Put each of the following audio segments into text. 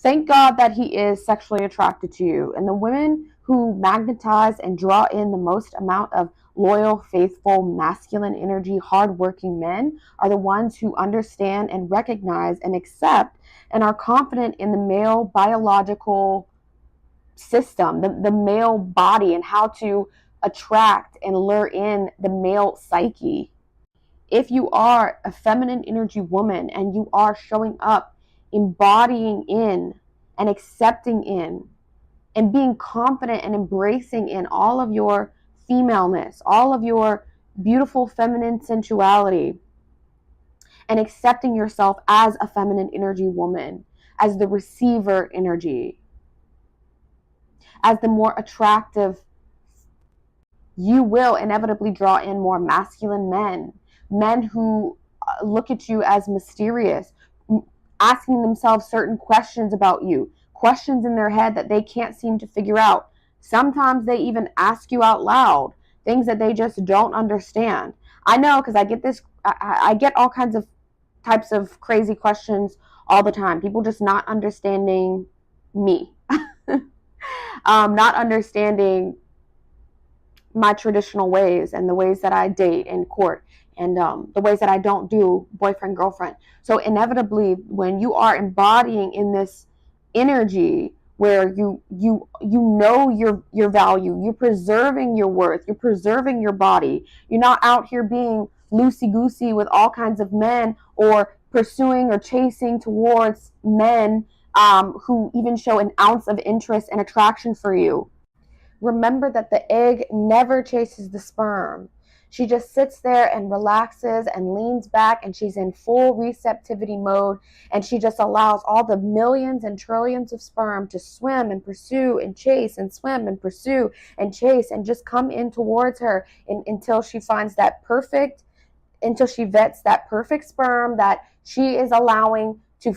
Thank God that he is sexually attracted to you. And the women who magnetize and draw in the most amount of loyal, faithful, masculine energy, hardworking men are the ones who understand and recognize and accept and are confident in the male biological system, the male body, and how to attract and lure in the male psyche. If you are a feminine energy woman and you are showing up, embodying in and accepting in and being confident and embracing in all of your femaleness, all of your beautiful feminine sensuality, and accepting yourself as a feminine energy woman, as the receiver energy, as the more attractive, you will inevitably draw in more masculine men, men who look at you as mysterious, asking themselves certain questions about you, questions in their head that they can't seem to figure out. Sometimes they even ask you out loud things that they just don't understand. I know, because I get all kinds of types of crazy questions all the time. People just not understanding me, not understanding my traditional ways and the ways that I date and court and the ways that I don't do boyfriend, girlfriend. So inevitably, when you are embodying in this energy where you know your value, you're preserving your worth, you're preserving your body, you're not out here being loosey-goosey with all kinds of men or pursuing or chasing towards men who even show an ounce of interest and attraction for you. Remember that the egg never chases the sperm. She just sits there and relaxes and leans back, and she's in full receptivity mode, and she just allows all the millions and trillions of sperm to swim and pursue and chase and swim and pursue and chase and just come in towards her until she finds that perfect, until she vets that perfect sperm that she is allowing to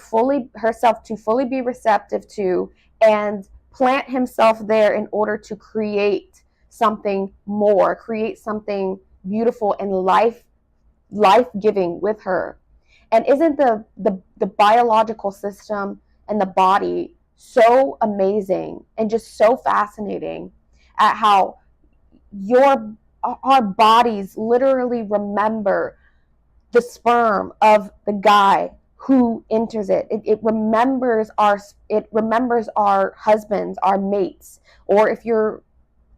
herself to fully be receptive to, and plant himself there in order to create something more, create something beautiful and life-giving with her. And isn't the biological system and the body so amazing and just so fascinating at how our bodies literally remember the sperm of the guy who enters it. It remembers our husbands, our mates, or if you're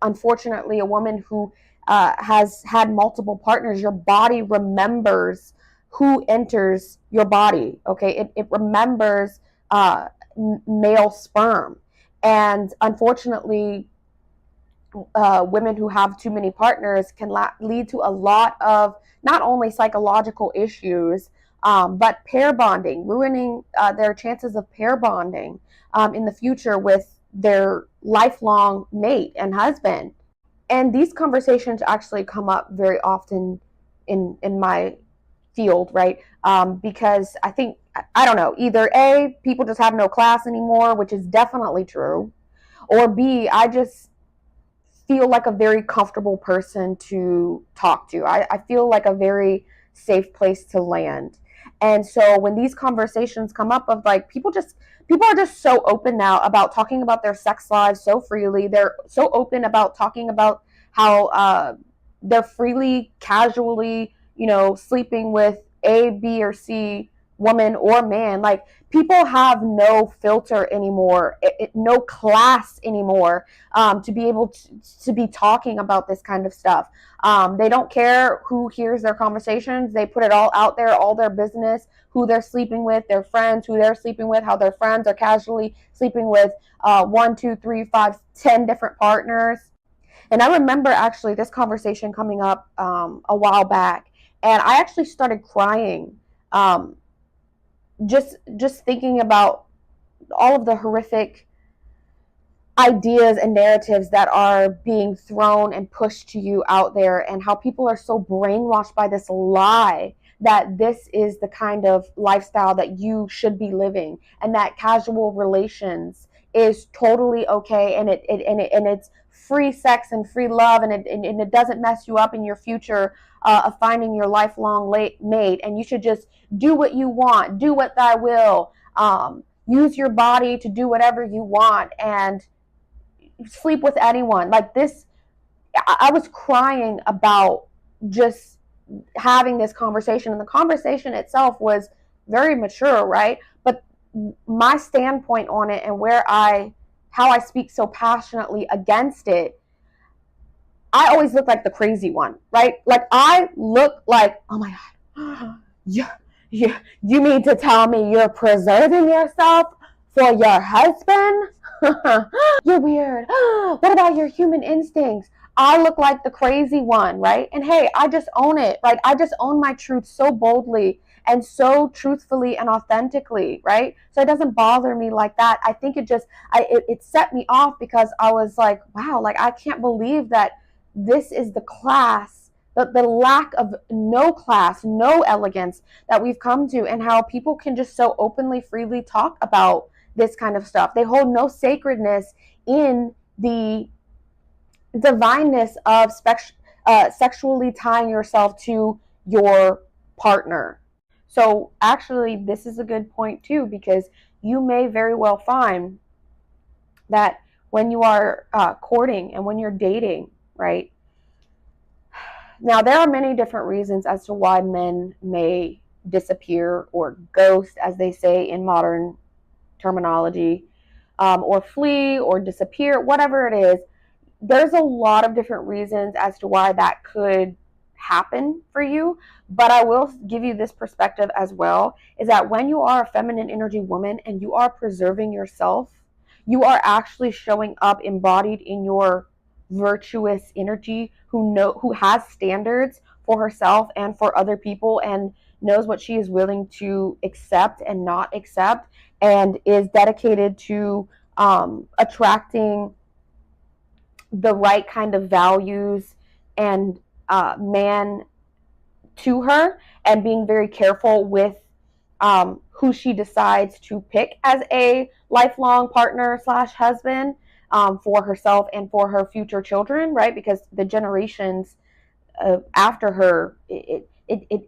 unfortunately a woman who has had multiple partners, your body remembers who enters your body. Okay, it remembers male sperm, and unfortunately, women who have too many partners can lead to a lot of not only psychological issues, but pair bonding, ruining their chances of pair bonding in the future with their lifelong mate and husband. And these conversations actually come up very often in my field, right? Because I don't know, either A, people just have no class anymore, which is definitely true, or B, I just feel like a very comfortable person to talk to. I feel like a very safe place to land. And so when these conversations come up of like people are just so open now about talking about their sex lives so freely. They're so open about talking about how they're freely, casually, sleeping with A, B, or C woman or man. Like, people have no filter anymore, no class anymore, to be able to be talking about this kind of stuff. They don't care who hears their conversations. They put it all out there, all their business, who they're sleeping with, their friends, who they're sleeping with, how their friends are casually sleeping with 1, 2, 3, 5, 10 different partners. And I remember actually this conversation coming up a while back, and I actually started crying, just thinking about all of the horrific ideas and narratives that are being thrown and pushed to you out there, and how people are so brainwashed by this lie that this is the kind of lifestyle that you should be living, and that casual relations is totally okay, and it's free sex and free love, and it doesn't mess you up in your future of finding your lifelong mate, and you should just do what you want, do what thy will. use your body to do whatever you want and sleep with anyone. Like this, I was crying about just having this conversation, and the conversation itself was very mature, right? But my standpoint on it and how I speak so passionately against it, I always look like the crazy one, right? Like I look like, oh my God, you mean to tell me you're preserving yourself for your husband? You're weird. What about your human instincts? I look like the crazy one, right? And hey, I just own it. Like I just own my truth so boldly and so truthfully and authentically, right? So it doesn't bother me like that. I think it set me off because I was like, wow, like I can't believe that this is the class, the lack of no class, no elegance that we've come to, and how people can just so openly, freely talk about this kind of stuff. They hold no sacredness in the divineness of sexually tying yourself to your partner. So actually, this is a good point too, because you may very well find that when you are courting and when you're dating, right? Now, there are many different reasons as to why men may disappear or ghost, as they say in modern terminology, or flee or disappear, whatever it is. There's a lot of different reasons as to why that could happen for you. But I will give you this perspective as well, is that when you are a feminine energy woman and you are preserving yourself, you are actually showing up embodied in your virtuous energy, who has standards for herself and for other people, and knows what she is willing to accept and not accept, and is dedicated to attracting the right kind of values and man to her, and being very careful with who she decides to pick as a lifelong partner slash husband, for herself and for her future children, right? Because the generations after her,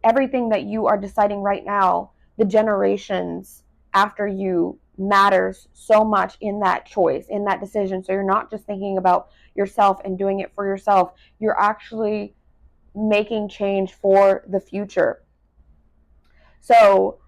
everything that you are deciding right now, the generations after you matters so much in that choice, in that decision. So you're not just thinking about yourself and doing it for yourself. You're actually making change for the future. So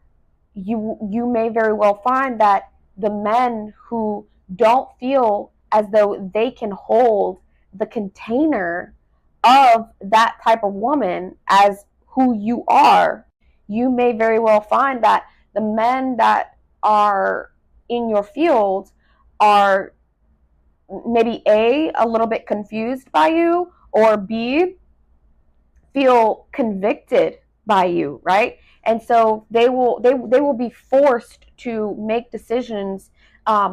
you may very well find that the men who don't feel as though they can hold the container of that type of woman as who you are, you may very well find that the men that are in your field are maybe a little bit confused by you, or B, feel convicted by you, right? And so they will be forced to make decisions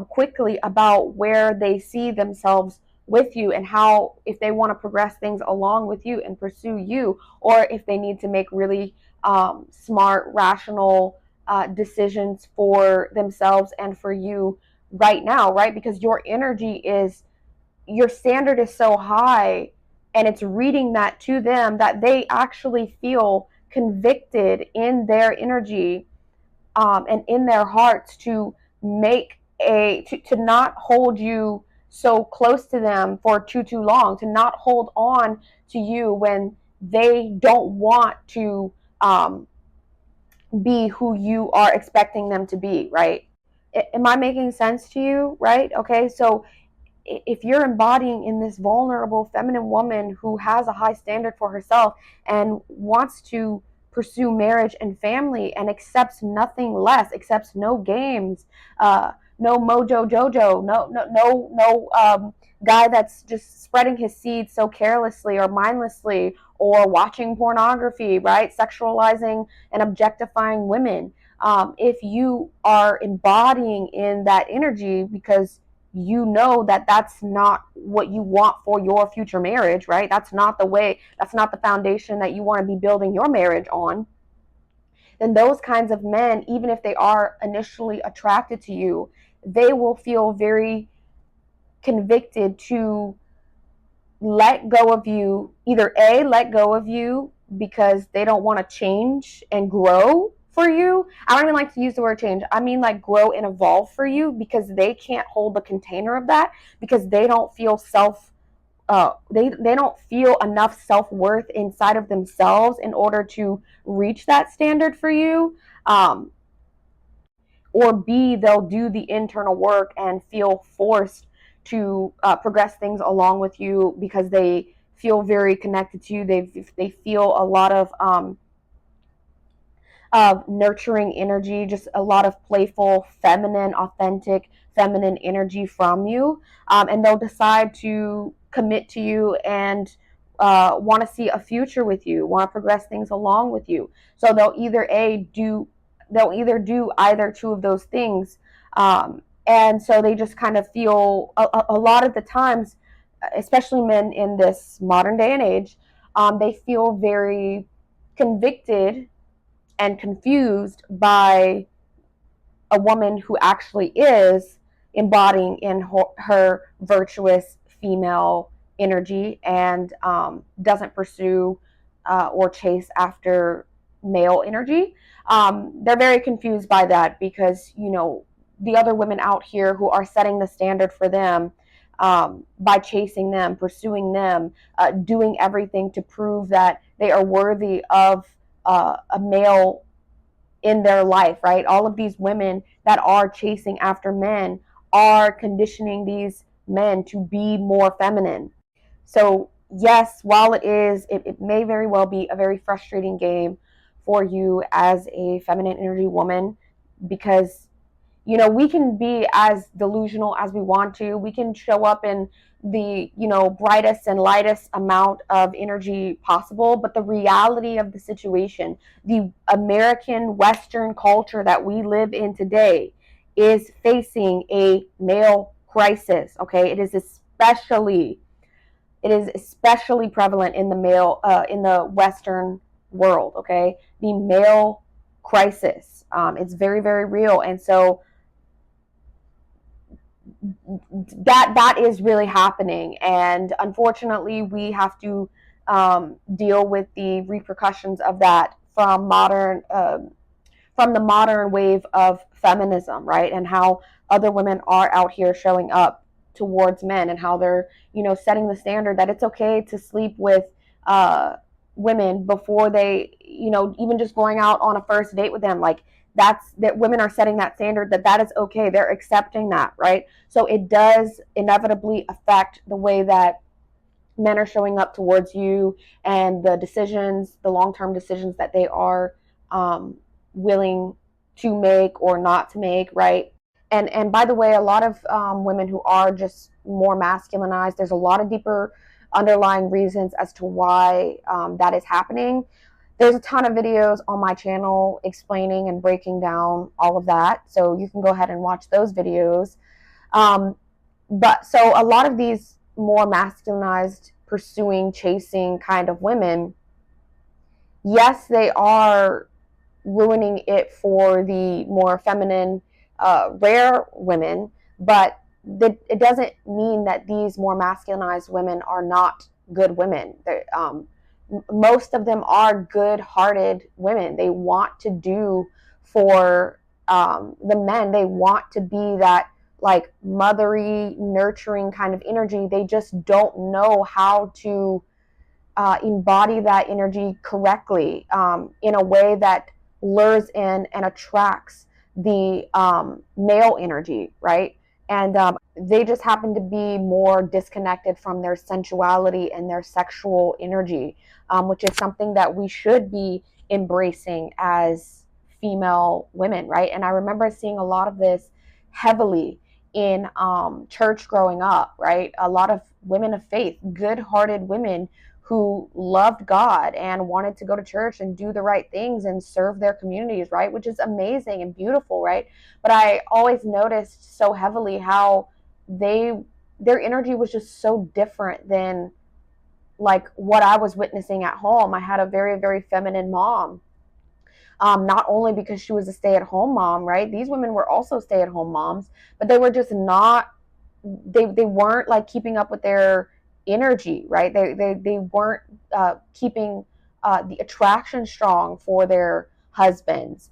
quickly about where they see themselves with you, and how, if they want to progress things along with you and pursue you, or if they need to make really smart, rational decisions for themselves and for you right now, right? Because your standard is so high, and it's reading that to them, that they actually feel convicted in their energy, and in their hearts, to not hold you so close to them for too long, to not hold on to you when they don't want to be who you are expecting them to be, right? Am I making sense to you? Right? Okay, so if you're embodying in this vulnerable feminine woman who has a high standard for herself and wants to pursue marriage and family, and accepts nothing less, accepts no games, no mojo jojo, no guy that's just spreading his seeds so carelessly or mindlessly, or watching pornography, right? Sexualizing and objectifying women. If you are embodying in that energy because you know that that's not what you want for your future marriage, right? That's not the foundation that you want to be building your marriage on. Then those kinds of men, even if they are initially attracted to you, they will feel very convicted to let go of you, either A, let go of you because they don't want to change and grow for you. I don't even like to use the word change. I mean like grow and evolve for you, because they can't hold the container of that, because they don't feel they don't feel enough self-worth inside of themselves in order to reach that standard for you. Or B, they'll do the internal work and feel forced to progress things along with you because they feel very connected to you. They feel a lot of nurturing energy, just a lot of playful, feminine, authentic, feminine energy from you. And they'll decide to commit to you and want to see a future with you, want to progress things along with you. So they'll either do either two of those things. And so they just kind of feel a lot of the times, especially men in this modern day and age, they feel very convicted and confused by a woman who actually is embodying in her virtuous female energy and doesn't pursue or chase after male energy. They're very confused by that because, the other women out here who are setting the standard for them by chasing them, pursuing them, doing everything to prove that they are worthy of a male in their life, right? All of these women that are chasing after men are conditioning these men to be more feminine. So, yes, while it may very well be a very frustrating game for you as a feminine energy woman, because we can be as delusional as we want to. We can show up in the, brightest and lightest amount of energy possible. But the reality of the situation, the American Western culture that we live in today, is facing a male crisis. Okay. It is especially prevalent in in the Western world. Okay. The male crisis. It's very, very real. And so, that is really happening, and unfortunately we have to deal with the repercussions of that from the modern wave of feminism, right? And how other women are out here showing up towards men, and how they're setting the standard that it's okay to sleep with women before they, even just going out on a first date with them. Like, that women are setting that standard, that is okay. They're accepting that, right? So it does inevitably affect the way that men are showing up towards you, and the long-term decisions that they are willing to make or not to make, right? And by the way, a lot of women who are just more masculinized, there's a lot of deeper underlying reasons as to why that is happening. There's a ton of videos on my channel explaining and breaking down all of that, so you can go ahead and watch those videos. But so a lot of these more masculinized, pursuing, chasing kind of women, yes, they are ruining it for the more feminine, rare women, but it doesn't mean that these more masculinized women are not good women. Most of them are good-hearted women. They want to do for the men. They want to be that, like, mothery, nurturing kind of energy. They just don't know how to embody that energy correctly, in a way that lures in and attracts the male energy, right? And they just happen to be more disconnected from their sensuality and their sexual energy, which is something that we should be embracing as female women, right? And I remember seeing a lot of this heavily in church growing up, right? A lot of women of faith, good-hearted women who loved God and wanted to go to church and do the right things and serve their communities, right? Which is amazing and beautiful, right? But I always noticed so heavily how their energy was just so different than, like, what I was witnessing at home. I had a very, very feminine mom. Not only because she was a stay-at-home mom, right? These women were also stay-at-home moms, but they were just not, they weren't like keeping up with their energy, right? They weren't keeping the attraction strong for their husbands.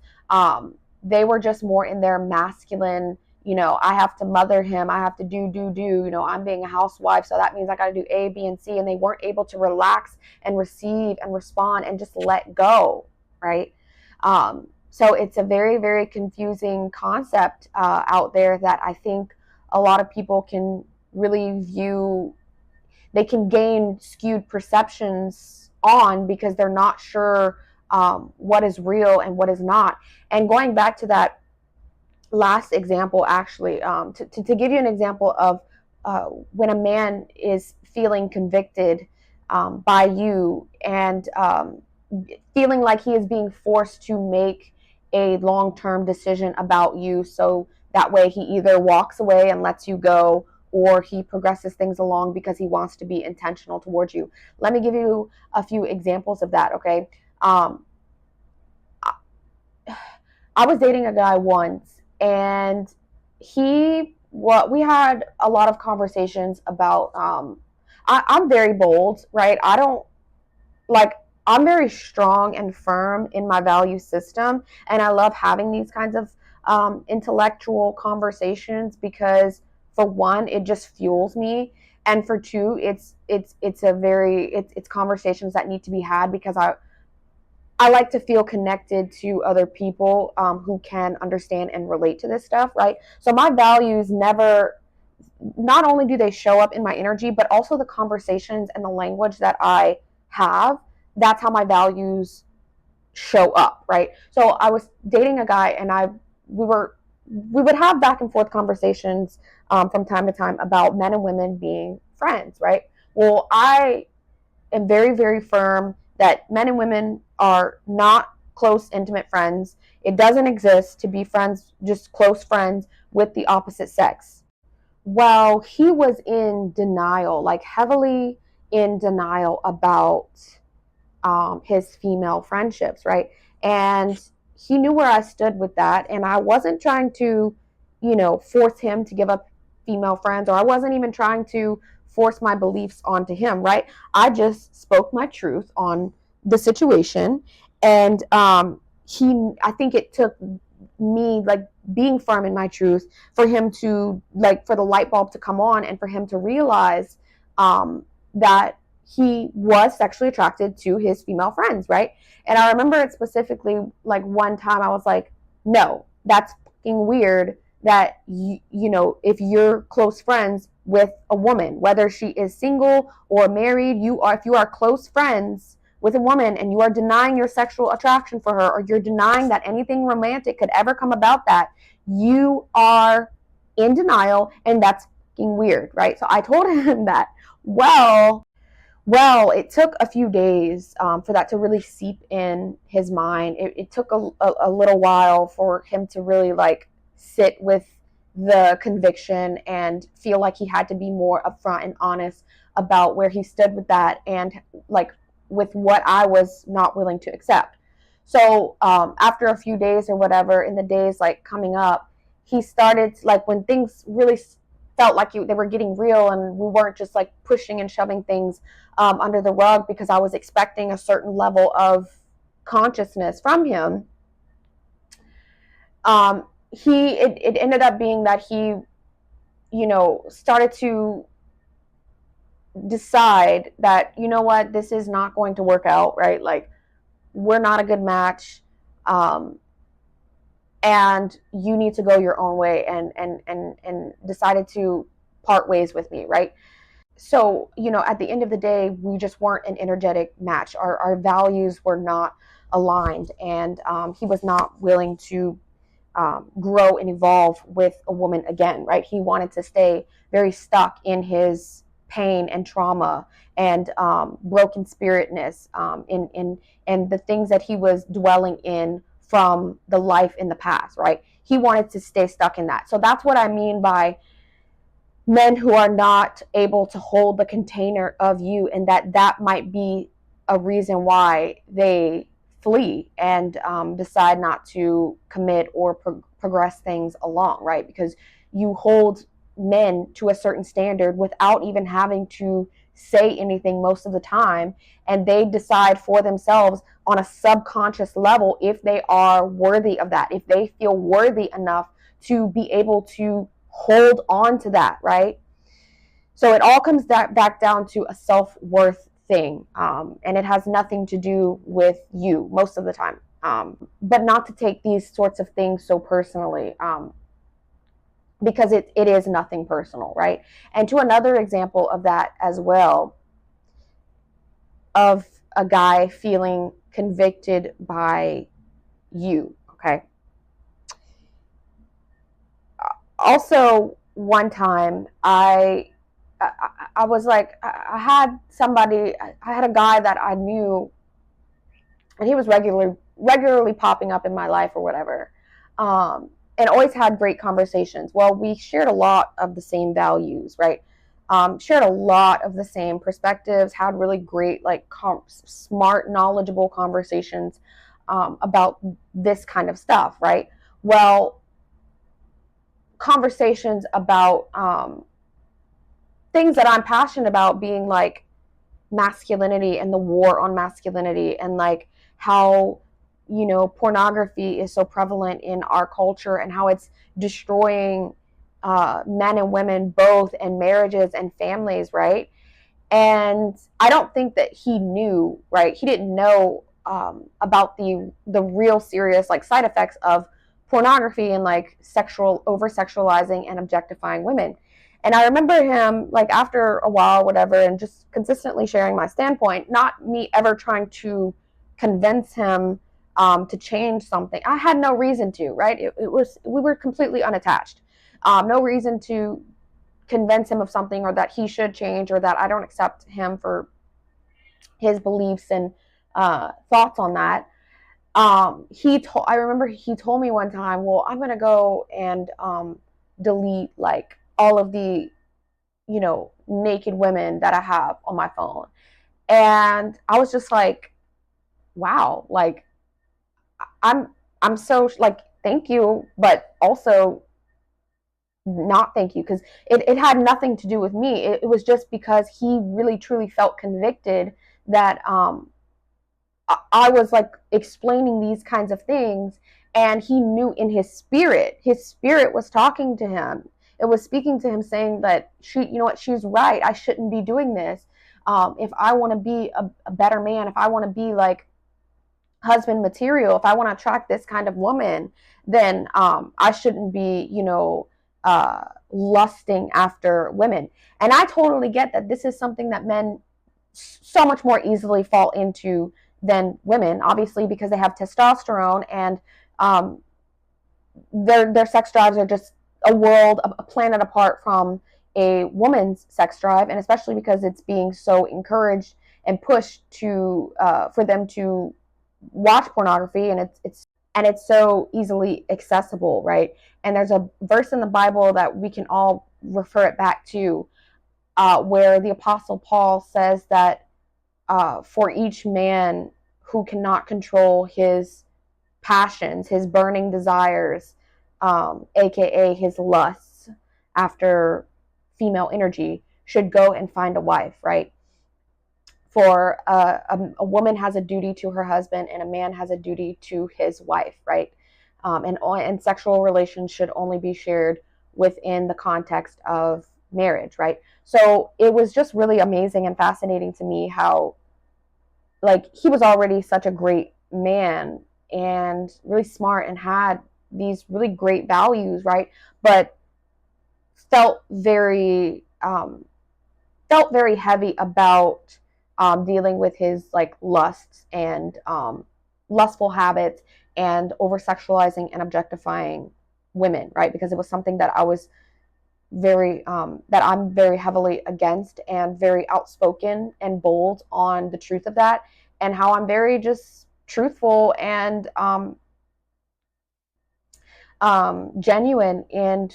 They were just more in their masculine, I have to mother him, I have to do, I'm being a housewife, so that means I got to do A, B, and C, and they weren't able to relax and receive and respond and just let go, right? So it's a very, very confusing concept out there that I think a lot of people can really view, they can gain skewed perceptions on because they're not sure what is real and what is not. And going back to that last example, actually, to give you an example of when a man is feeling convicted by you and feeling like he is being forced to make a long-term decision about you, so that way he either walks away and lets you go, or he progresses things along because he wants to be intentional towards you. Let me give you a few examples of that, okay? I was dating a guy once, and we had a lot of conversations about, I'm very bold, right? I don't, like, I'm very strong and firm in my value system, and I love having these kinds of intellectual conversations because, for one, it just fuels me, and for two, it's conversations that need to be had because I like to feel connected to other people who can understand and relate to this stuff, right? So my values never, not only do they show up in my energy, but also the conversations and the language that I have. That's how my values show up, right? So I was dating a guy, and we would have back and forth conversations from time to time about men and women being friends, right? Well, I am very, very firm that men and women are not close, intimate friends. It doesn't exist to be friends, just close friends with the opposite sex. Well, he was in denial, like heavily in denial about his female friendships, right? And he knew where I stood with that. And I wasn't trying to, force him to give up female friends, or I wasn't even trying to force my beliefs onto him, right? I just spoke my truth on the situation. And I think it took me, like, being firm in my truth for him to, like, for the light bulb to come on and for him to realize that he was sexually attracted to his female friends, right? And I remember it specifically, like, one time I was like, no, that's fucking weird that if you're close friends with a woman, whether she is single or married, if you are close friends with a woman and you are denying your sexual attraction for her, or you're denying that anything romantic could ever come about that, you are in denial, and that's fucking weird, right? So I told him that. Well, it took a few days for that to really seep in his mind. It took a little while for him to really, like, sit with the conviction and feel like he had to be more upfront and honest about where he stood with that, and, like, with what I was not willing to accept. So after a few days or whatever, in the days, like, coming up, he started, like, when things really felt like they were getting real and we weren't just, like, pushing and shoving things under the rug because I was expecting a certain level of consciousness from him. It ended up being that he, started to decide that, you know what, this is not going to work out, right? Like, we're not a good match, and you need to go your own way, and decided to part ways with me, right? So, at the end of the day, we just weren't an energetic match. Our values were not aligned, and he was not willing to grow and evolve with a woman again, right? He wanted to stay very stuck in his pain and trauma and broken spiritness, and the things that he was dwelling in from the life in the past, right? He wanted to stay stuck in that. So that's what I mean by men who are not able to hold the container of you, and that might be a reason why they flee and decide not to commit or progress things along, right? Because you hold men to a certain standard without even having to say anything most of the time, and they decide for themselves on a subconscious level if they are worthy of that, if they feel worthy enough to be able to hold on to that, right? So it all comes back down to a self-worth thing, and it has nothing to do with you most of the time. But not to take these sorts of things so personally, because it is nothing personal, right? And to another example of that as well, of a guy feeling convicted by you, okay? Also, one time I was like, I had somebody, I had a guy that I knew, and he was regularly popping up in my life or whatever, and always had great conversations. Well, we shared a lot of the same values, right? Shared a lot of the same perspectives, had really great, like, smart, knowledgeable conversations about this kind of stuff, right? Well, conversations about things that I'm passionate about, being like masculinity and the war on masculinity, and like how, you know, pornography is so prevalent in our culture and how it's destroying men and women both, and marriages and families, right? And I don't think that he knew, right? He didn't know about the real serious, like, side effects of pornography and like sexual over sexualizing and objectifying women. And I remember him, like, after a while, whatever, and just consistently sharing my standpoint, not me ever trying to convince him to change something. I had no reason to, right? It was, we were completely unattached. No reason to convince him of something, or that he should change, or that I don't accept him for his beliefs and thoughts on that. I remember he told me one time, well, I'm gonna go and delete, like, all of the, you know, naked women that I have on my phone. And I was just like, wow, like, I'm I'm so, like, thank you, but also not thank you, because it had nothing to do with me. It was just because he really truly felt convicted that I was, like, explaining these kinds of things, and he knew in his spirit was talking to him. It was speaking to him, saying that, she, you know what, she's right. I shouldn't be doing this. If I want to be a better man, if I want to be like husband material, if I want to attract this kind of woman, then I shouldn't be, you know, lusting after women. And I totally get that this is something that men so much more easily fall into than women, obviously, because they have testosterone, and um, their sex drives are just a planet apart from a woman's sex drive, and especially because it's being so encouraged and pushed to for them to watch pornography, and it's so easily accessible, right? And there's a verse in the Bible that we can all refer it back to, where the Apostle Paul says that for each man who cannot control his passions, his burning desires, aka his lusts after female energy, should go and find a wife, right? For a woman has a duty to her husband, and a man has a duty to his wife, right? And sexual relations should only be shared within the context of marriage, right? So it was just really amazing and fascinating to me how, like, he was already such a great man and really smart and had these really great values, right? But felt very heavy about dealing with his, like, lusts and lustful habits, and over sexualizing and objectifying women, right? Because it was something that I was that I'm very heavily against, and very outspoken and bold on the truth of that, and how I'm very just truthful and genuine in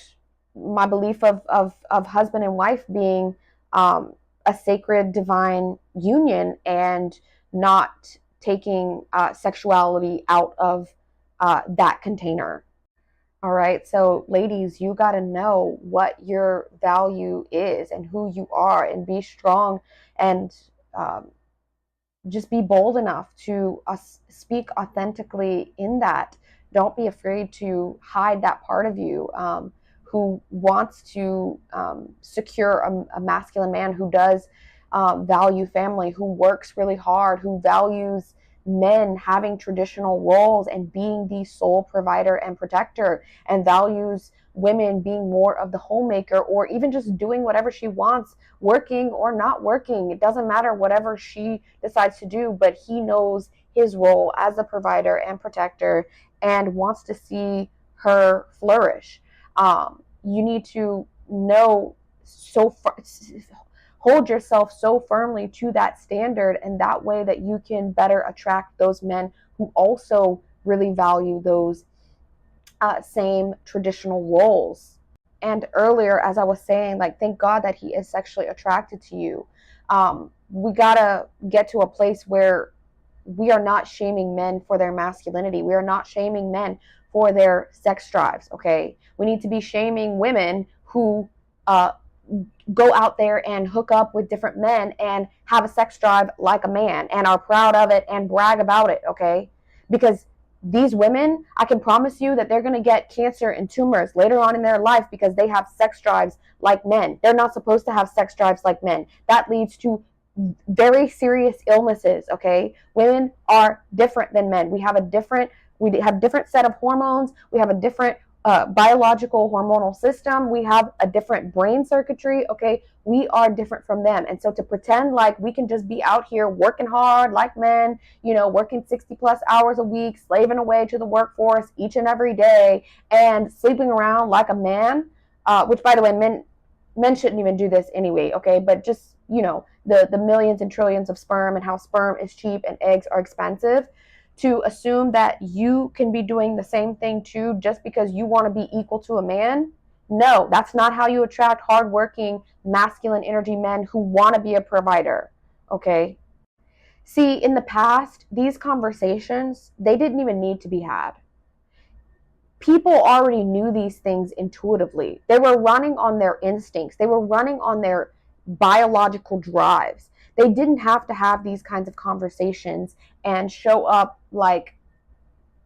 my belief of husband and wife being a sacred divine union, and not taking sexuality out of that container. All right. So, ladies, you got to know what your value is and who you are, and be strong, and um, just be bold enough to speak authentically in that. Don't be afraid to hide that part of you, who wants to secure a masculine man who does value family, who works really hard, who values men having traditional roles and being the sole provider and protector, and values women being more of the homemaker, or even just doing whatever she wants, working or not working. It doesn't matter, whatever she decides to do, but he knows his role as a provider and protector and wants to see her flourish. You need to know hold yourself so firmly to that standard, and that way that you can better attract those men who also really value those same traditional roles. And earlier, as I was saying, like, thank God that he is sexually attracted to you. We gotta get to a place where we are not shaming men for their masculinity. We are not shaming men for their sex drives. Okay, we need to be shaming women who uh, go out there and hook up with different men and have a sex drive like a man and are proud of it and brag about it. Okay, because these women, I can promise you that they're going to get cancer and tumors later on in their life because they have sex drives like men. They're not supposed to have sex drives like men. That leads to very serious illnesses. Okay, women are different than men. We have different set of hormones. We have a different biological hormonal system. We have a different brain circuitry. Okay, we are different from them. And so to pretend like we can just be out here working hard like men, working 60 plus hours a week, slaving away to the workforce each and every day, and sleeping around like a man, which, by the way, men shouldn't even do this anyway. Okay, but just the millions and trillions of sperm, and how sperm is cheap and eggs are expensive, to assume that you can be doing the same thing too just because you want to be equal to a man. No, that's not how you attract hardworking, masculine energy men who want to be a provider. Okay. See, in the past, these conversations, they didn't even need to be had. People already knew these things intuitively. They were running on their instincts. They were running on their biological drives. They didn't have to have these kinds of conversations and show up like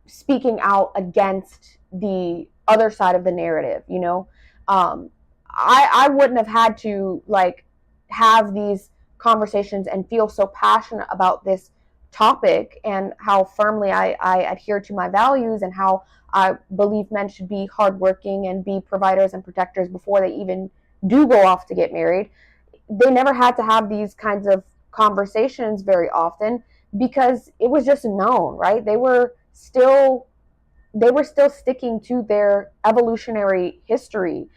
speaking out against the other side of the narrative. I wouldn't have had to like have these conversations and feel so passionate about this topic, and how firmly I adhere to my values, and how I believe men should be hardworking and be providers and protectors before they even do go off to get married. They never had to have these kinds of conversations very often because it was just known, right? They were still sticking to their evolutionary history,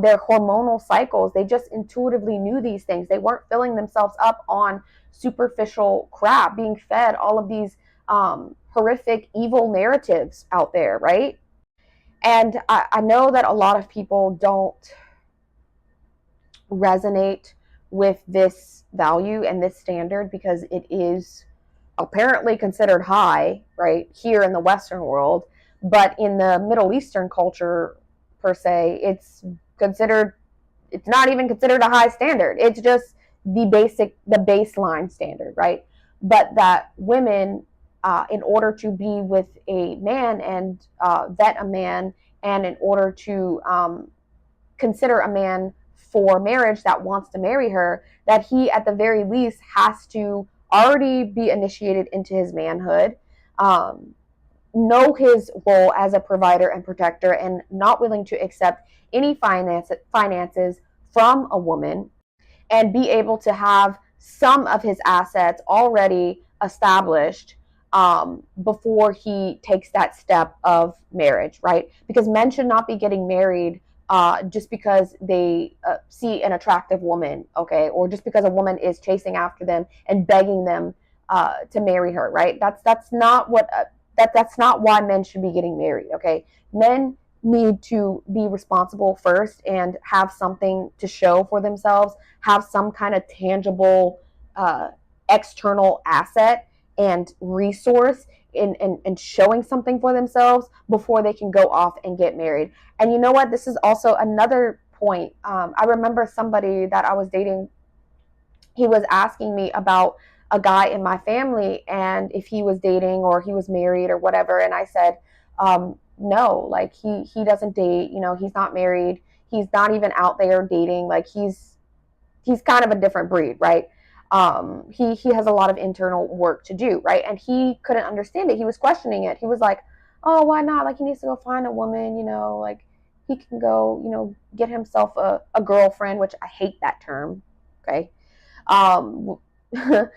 their hormonal cycles. They just intuitively knew these things. They weren't filling themselves up on superficial crap, being fed all of these horrific, evil narratives out there, right? And I know that a lot of people don't resonate with this value and this standard because it is apparently considered high, right, here in the Western world. But in the Middle Eastern culture, per se, it's not even considered a high standard. It's just the baseline standard, right? But that women, in order to be with a man and vet a man, and in order to consider a man for marriage that wants to marry her, that he at the very least has to already be initiated into his manhood, know his role as a provider and protector, and not willing to accept any finances from a woman, and be able to have some of his assets already established before he takes that step of marriage, right? Because men should not be getting married just because they see an attractive woman, okay, or just because a woman is chasing after them and begging them to marry her, right? That's not what that's not why men should be getting married, okay? Men need to be responsible first and have something to show for themselves, have some kind of tangible external asset and resource in showing something for themselves before they can go off and get married. And you know what? This is also another point. I remember somebody that I was dating, he was asking me about a guy in my family and if he was dating or he was married or whatever. And I said, no, like he doesn't date, you know, he's not married. He's not even out there dating. Like he's kind of a different breed, right? He has a lot of internal work to do, right? And he couldn't understand it. He was questioning it. He was like, oh, why not? Like he needs to go find a woman, you know, like he can go, you know, get himself a girlfriend, which I hate that term. Okay. Um, and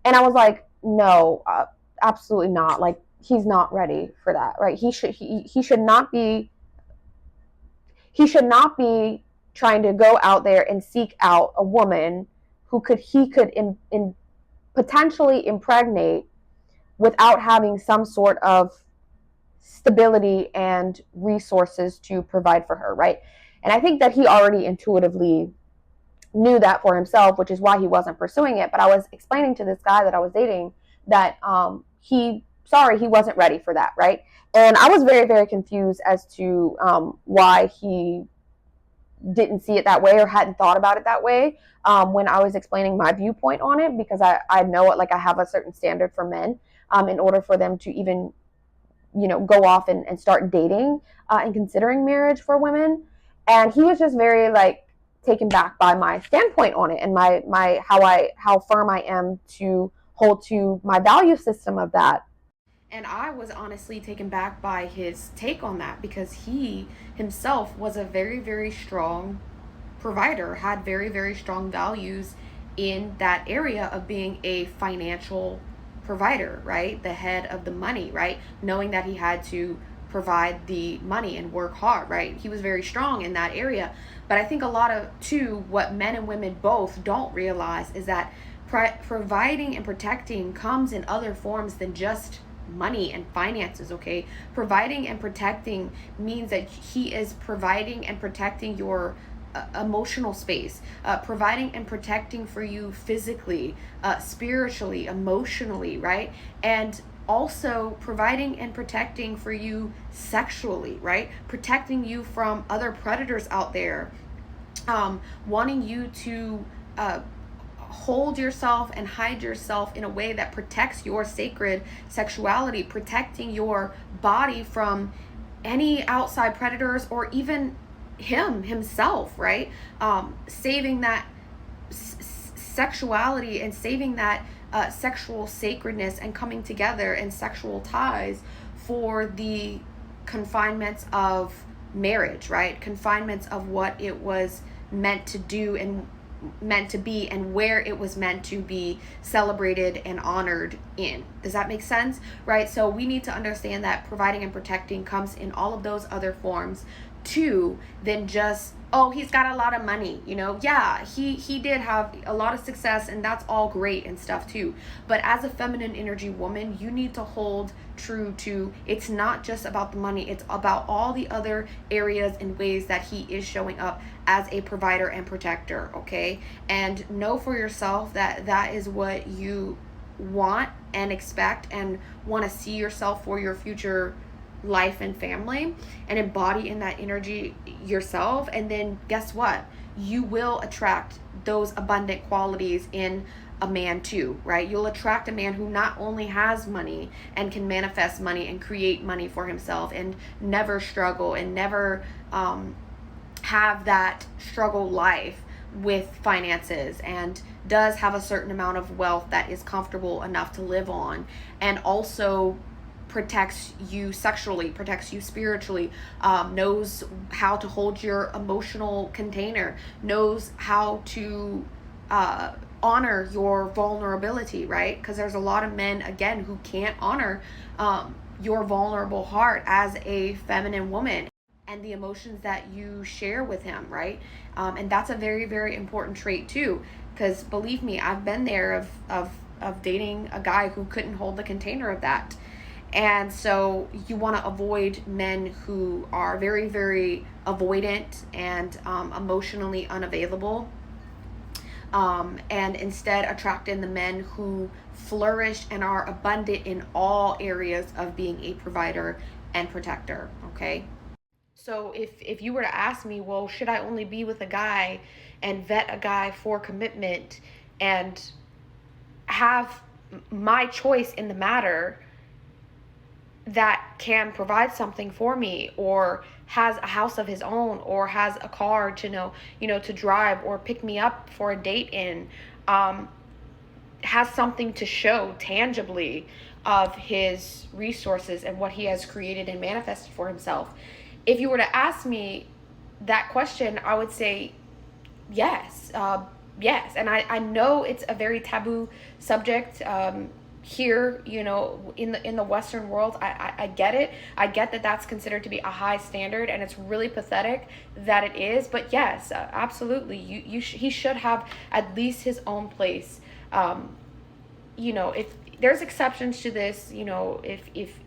I was like, no, absolutely not. Like he's not ready for that, right? He should not be trying to go out there and seek out a woman who he could potentially impregnate without having some sort of stability and resources to provide for her, right? And I think that he already intuitively knew that for himself, which is why he wasn't pursuing it. But I was explaining to this guy that I was dating that he wasn't ready for that, right? And I was very, very confused as to why he didn't see it that way or hadn't thought about it that way when I was explaining my viewpoint on it, because I know it, like I have a certain standard for men in order for them to even, you know, go off and start dating and considering marriage for women. And he was just very like taken back by my standpoint on it and my how firm I am to hold to my value system of that. And I was honestly taken back by his take on that, because he himself was a very, very strong provider, had very, very strong values in that area of being a financial provider, right? The head of the money, right? Knowing that he had to provide the money and work hard, right? He was very strong in that area. But I think a lot of, too, what men and women both don't realize is that providing and protecting comes in other forms than just money and finances, okay? Providing and protecting means that he is providing and protecting your emotional space, providing and protecting for you physically, spiritually, emotionally, right? And also providing and protecting for you sexually, right? Protecting you from other predators out there, wanting you to hold yourself and hide yourself in a way that protects your sacred sexuality, protecting your body from any outside predators or even himself, right? Saving that sexuality and saving that sexual sacredness and coming together in sexual ties for the confinements of marriage, right? Confinements of what it was meant to do and meant to be and where it was meant to be celebrated and honored in. Does that make sense? Right? So we need to understand that providing and protecting comes in all of those other forms too, than just, oh, he's got a lot of money, you know? Yeah, he did have a lot of success and that's all great and stuff too. But as a feminine energy woman, you need to hold true to, it's not just about the money, it's about all the other areas and ways that he is showing up as a provider and protector, okay? And know for yourself that that is what you want and expect and want to see yourself for your future life and family, and embody in that energy yourself. And then guess what? You will attract those abundant qualities in a man too, right? You'll attract a man who not only has money and can manifest money and create money for himself and never struggle and never have that struggle life with finances, and does have a certain amount of wealth that is comfortable enough to live on, and also protects you sexually, protects you spiritually, knows how to hold your emotional container, knows how to honor your vulnerability, right? Because there's a lot of men, again, who can't honor your vulnerable heart as a feminine woman and the emotions that you share with him, right? And that's a very, very important trait too, because believe me, I've been there of dating a guy who couldn't hold the container of that. And so you want to avoid men who are very, very avoidant and emotionally unavailable. and instead attract in the men who flourish and are abundant in all areas of being a provider and protector. Okay. So if you were to ask me, well, should I only be with a guy and vet a guy for commitment and have my choice in the matter that can provide something for me, or has a house of his own, or has a car to to drive or pick me up for a date in, has something to show tangibly of his resources and what he has created and manifested for himself. If you were to ask me that question, I would say yes. Yes. And I know it's a very taboo subject here, in the Western world. I get it. I get that that's considered to be a high standard, and it's really pathetic that it is. But yes, absolutely. He should have at least his own place. If there's exceptions to this, if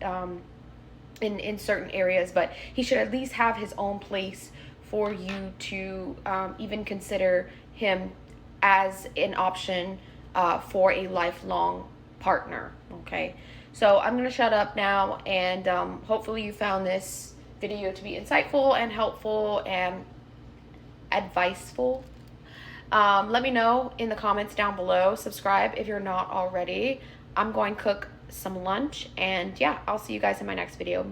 in certain areas, but he should at least have his own place for you to even consider him as an option for a lifelong partner. Okay, so I'm gonna shut up now, and hopefully you found this video to be insightful and helpful and adviceful. Let me know in the comments down below. Subscribe if you're not already. I'm going to cook some lunch, and yeah, I'll see you guys in my next video.